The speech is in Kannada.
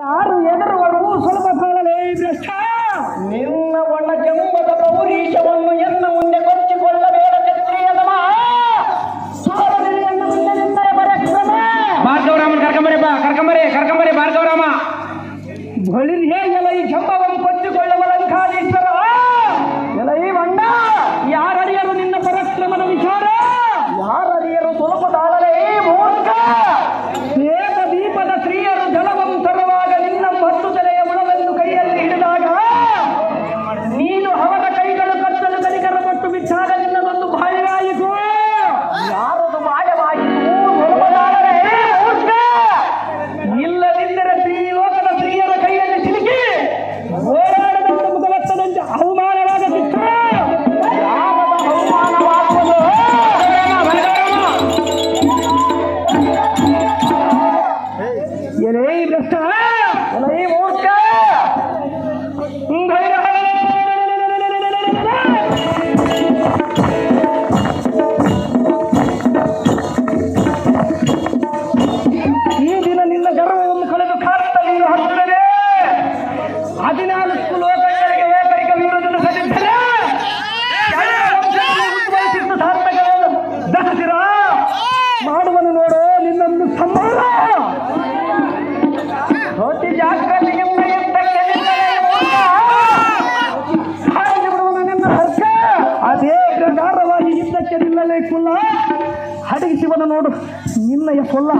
ಯಾರು ಎದುರುವರು ಸ್ವಲ್ಪ ಕಾಲವೇ ಭ್ರಷ್ಟ. ನಿನ್ನ ಒಣ ಜಂಬದ ಪೌರೀಶವನ್ನು ಎನ್ನ ಮುಂದೆ ಕೊಚ್ಚಿಕೊಳ್ಳಬೇಡ ಕ್ಷತ್ರಿಯದ ಎನ್ನ ಮುಂದೆ ನಿಂದರೆ ಪರಾಕ್ರಮ. ಭಾರ್ಗವರಾಮನ್ ಕರ್ಕಂಬರೆ ಭಾರ್ಗವರಾಮ ಬಳಿರ್ ಹೇಗೆಲ್ಲ ಈ ಜಂಬವನ್ನು ಕೊಚ್ಚಿಕೊಳ್ಳುವ ಲಂಕಾಧೀಶ್ವರ. ಎಲ್ಲ ಈ ಬಂಡ ಯಾರರಿಯರು ನಿನ್ನ ಪರಾಕ್ರಮದ ವಿಚಾರ? ಯಾರರಿಯರು ಸುಲಭದಾಳಲೇ ಮೂರ್ಖ. ಏಕ ದೀಪದ ಸ್ತ್ರೀಯರು ಜಲವನ್ನು ತರುವಾಗ ನಿನ್ನ ಹತ್ತು ತಲೆಯ ಉಳವನ್ನು ಕೈಯಲ್ಲಿ ಹಿಡಿದಾಗ ನೀನು ಅವರ ಕೈಗಳು ಕತ್ತಲು ಕಲಿಕರ ಕೊಟ್ಟು ಬಿಟ್ಟಾಗ ನಿನ್ನದೊಂದು ಬಾಯಿಗಾಯಿತು. ಯಾರದು ಮಾಯವಾಯಿತು ಸುಲಭದಾಳಲೇ ಮೂರ್ಖ. ಇಲ್ಲದಿದ್ದರೆ ಈ ಲೋಕದ ಸ್ತ್ರೀಯರ ಕೈಯಲ್ಲಿ ಸಿಲುಕಿ ಹೋರಾಡದಂತೆ ಮುಖವತ್ತದಂತೆ ಅವಮಾನವಾಗುತ್ತಿತ್ತು. ಯಾವದ ಅವಮಾನವಾಗುವುದು? ಎಲೇ ಭ್ರಷ್ಟ, ಎಲೇ ಮೂರ್ಖ. ಈ ದಿನ ನಿನ್ನ ಗರ್ವವನ್ನು ಕಳೆದು ಕಾರ್ತವೀರು ಹತ್ತಿದರೆ 14 ಲೋಕಗಳಿಗೆ ಏಕೈಕ ವೀರನನ್ನು ಸಲ್ಲಿಸಿದರೆ ಉದ್ಭವಿಸಿದ್ದು ಸಾರ್ಥಕವನ್ನು ದಹಿಸಿರ ಮಾಡುವನು ನೋಡು ನಿನ್ನನ್ನು ಸಮ್ಮಾನ. ಧೋತಿ ಜಾಗ್ರತೆ ಬಿಡುವನು ನಿನ್ನ ಹರ್ಕ. ಅದೇ ಪ್ರಕಾರವಾಗಿ ಯುದ್ಧಕ್ಕೆ ನಿಲ್ಲಲೇ ಕುಲ್ಲ ಅಡಗಿಸಿವನು ನೋಡು ನಿನ್ನಯ ಸೊಲ್ಲ.